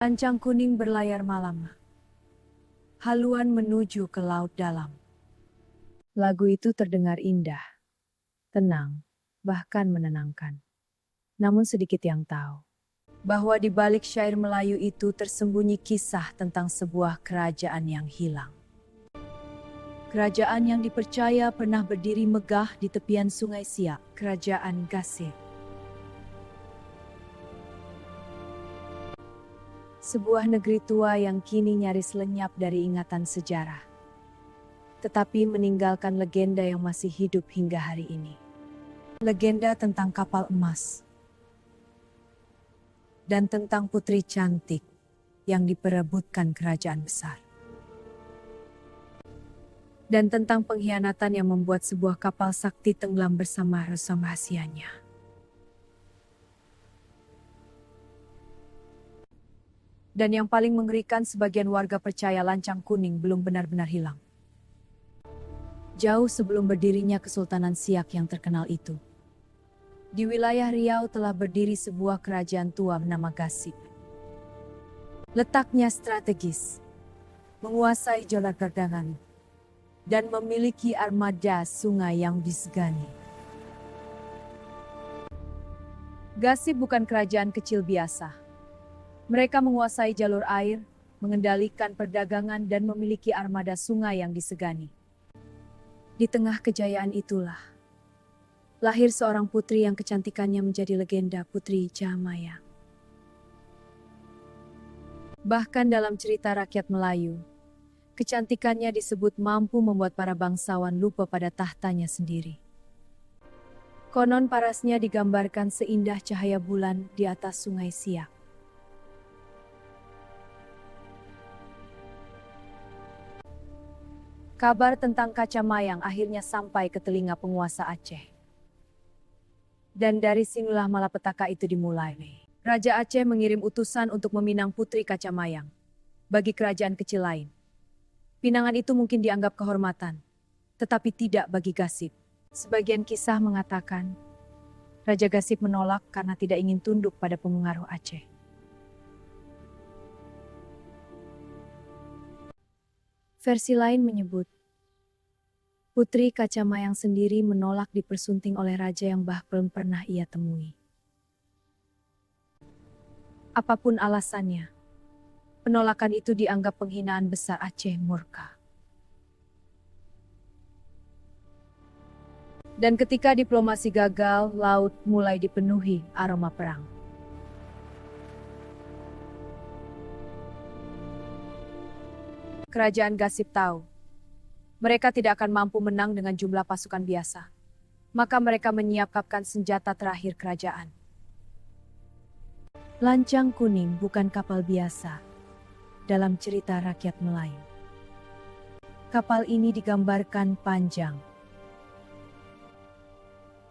Lancang kuning berlayar malam, haluan menuju ke laut dalam. Lagu itu terdengar indah, tenang, bahkan menenangkan. Namun sedikit yang tahu, bahwa di balik syair Melayu itu tersembunyi kisah tentang sebuah kerajaan yang hilang. Kerajaan yang dipercaya pernah berdiri megah di tepian Sungai Siak, Kerajaan Gasib. Sebuah negeri tua yang kini nyaris lenyap dari ingatan sejarah, tetapi meninggalkan legenda yang masih hidup hingga hari ini. Legenda tentang kapal emas dan tentang putri cantik yang diperebutkan kerajaan besar. Dan tentang pengkhianatan yang membuat sebuah kapal sakti tenggelam bersama resam rahasianya. Dan yang paling mengerikan, sebagian warga percaya Lancang Kuning belum benar-benar hilang. Jauh sebelum berdirinya Kesultanan Siak yang terkenal itu, di wilayah Riau telah berdiri sebuah kerajaan tua bernama Gasib. Letaknya strategis, menguasai jalur perdagangan, dan memiliki armada sungai yang disegani. Gasib bukan kerajaan kecil biasa. Mereka menguasai jalur air, mengendalikan perdagangan, dan memiliki armada sungai yang disegani. Di tengah kejayaan itulah, lahir seorang putri yang kecantikannya menjadi legenda, Putri Jamaya. Bahkan dalam cerita rakyat Melayu, kecantikannya disebut mampu membuat para bangsawan lupa pada tahtanya sendiri. Konon parasnya digambarkan seindah cahaya bulan di atas Sungai Siak. Kabar tentang Kaca Mayang akhirnya sampai ke telinga penguasa Aceh. Dan dari sinilah malapetaka itu dimulai. Raja Aceh mengirim utusan untuk meminang Putri Kaca Mayang bagi kerajaan kecil lain. Pinangan itu mungkin dianggap kehormatan, tetapi tidak bagi Gasib. Sebagian kisah mengatakan, Raja Gasib menolak karena tidak ingin tunduk pada pengaruh Aceh. Versi lain menyebut, Putri Kaca Mayang sendiri menolak dipersunting oleh raja yang belum pernah ia temui. Apapun alasannya, penolakan itu dianggap penghinaan besar. Aceh murka. Dan ketika diplomasi gagal, laut mulai dipenuhi aroma perang. Kerajaan Gasib tahu, mereka tidak akan mampu menang dengan jumlah pasukan biasa. Maka mereka menyiapkan senjata terakhir kerajaan. Lancang Kuning bukan kapal biasa dalam cerita rakyat Melayu. Kapal ini digambarkan panjang,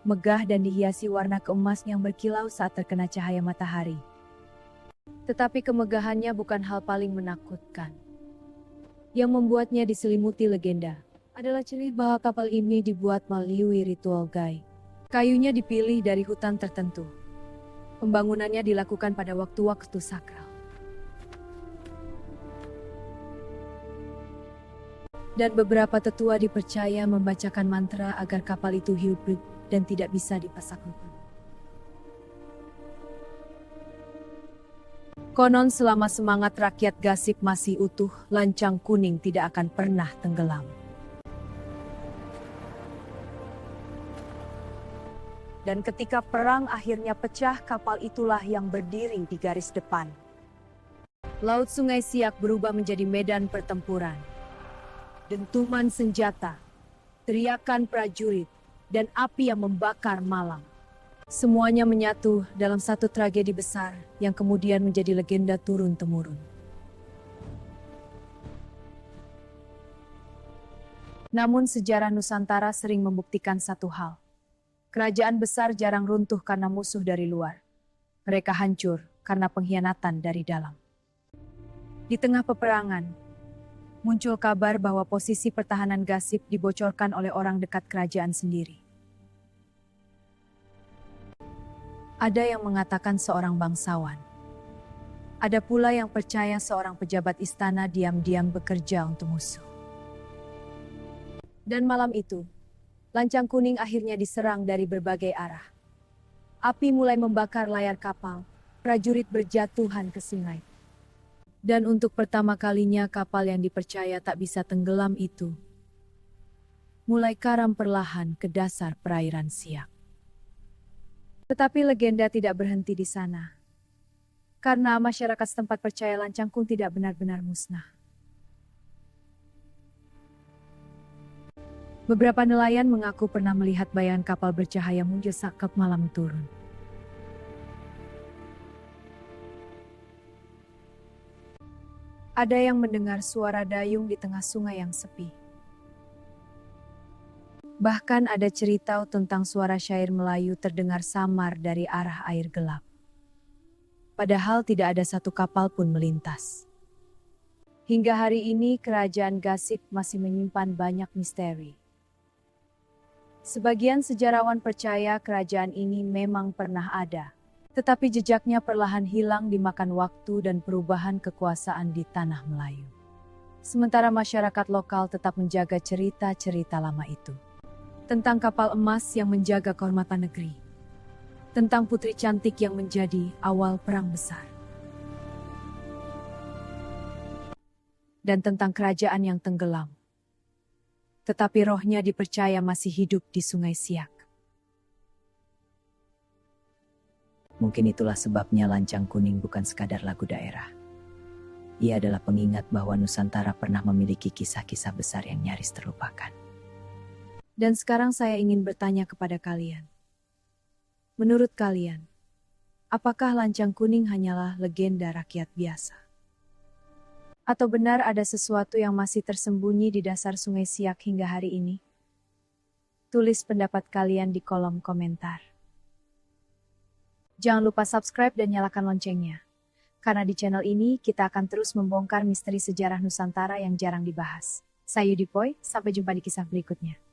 megah dan dihiasi warna keemas yang berkilau saat terkena cahaya matahari. Tetapi kemegahannya bukan hal paling menakutkan. Yang membuatnya diselimuti legenda adalah cerita bahwa kapal ini dibuat melalui ritual gaib. Kayunya dipilih dari hutan tertentu. Pembangunannya dilakukan pada waktu-waktu sakral. Dan beberapa tetua dipercaya membacakan mantra agar kapal itu hidup dan tidak bisa dipasak luput. Konon selama semangat rakyat Gasib masih utuh, Lancang Kuning tidak akan pernah tenggelam. Dan ketika perang akhirnya pecah, kapal itulah yang berdiri di garis depan. Laut Sungai Siak berubah menjadi medan pertempuran. Dentuman senjata, teriakan prajurit, dan api yang membakar malam. Semuanya menyatu dalam satu tragedi besar yang kemudian menjadi legenda turun-temurun. Namun sejarah Nusantara sering membuktikan satu hal. Kerajaan besar jarang runtuh karena musuh dari luar. Mereka hancur karena pengkhianatan dari dalam. Di tengah peperangan, muncul kabar bahwa posisi pertahanan Gasib dibocorkan oleh orang dekat kerajaan sendiri. Ada yang mengatakan seorang bangsawan Ada pula yang percaya seorang pejabat istana diam-diam bekerja untuk musuh. Dan malam itu, lancang kuning akhirnya diserang dari berbagai arah. Api mulai membakar layar kapal, prajurit berjatuhan ke sungai. Dan untuk pertama kalinya kapal yang dipercaya tak bisa tenggelam itu mulai karam perlahan ke dasar perairan Siak. Tetapi legenda tidak berhenti di sana. Karena masyarakat setempat percaya lancang kuning tidak benar-benar musnah. Beberapa nelayan mengaku pernah melihat bayangan kapal bercahaya muncul saat malam turun. Ada yang mendengar suara dayung di tengah sungai yang sepi. Bahkan ada cerita tentang suara syair Melayu terdengar samar dari arah air gelap. Padahal tidak ada satu kapal pun melintas. Hingga hari ini kerajaan Gasip masih menyimpan banyak misteri. Sebagian sejarawan percaya kerajaan ini memang pernah ada, tetapi jejaknya perlahan hilang dimakan waktu dan perubahan kekuasaan di tanah Melayu. Sementara masyarakat lokal tetap menjaga cerita-cerita lama itu. Tentang kapal emas yang menjaga kehormatan negeri. Tentang putri cantik yang menjadi awal perang besar. Dan tentang kerajaan yang tenggelam. Tetapi rohnya dipercaya masih hidup di Sungai Siak. Mungkin itulah sebabnya Lancang Kuning bukan sekadar lagu daerah. Ia adalah pengingat bahwa Nusantara pernah memiliki kisah-kisah besar yang nyaris terlupakan. Dan sekarang saya ingin bertanya kepada kalian. Menurut kalian, apakah Lancang Kuning hanyalah legenda rakyat biasa? Atau benar ada sesuatu yang masih tersembunyi di dasar Sungai Siak hingga hari ini? Tulis pendapat kalian di kolom komentar. Jangan lupa subscribe dan nyalakan loncengnya. Karena di channel ini kita akan terus membongkar misteri sejarah Nusantara yang jarang dibahas. Saya Yudi Poi, sampai jumpa di kisah berikutnya.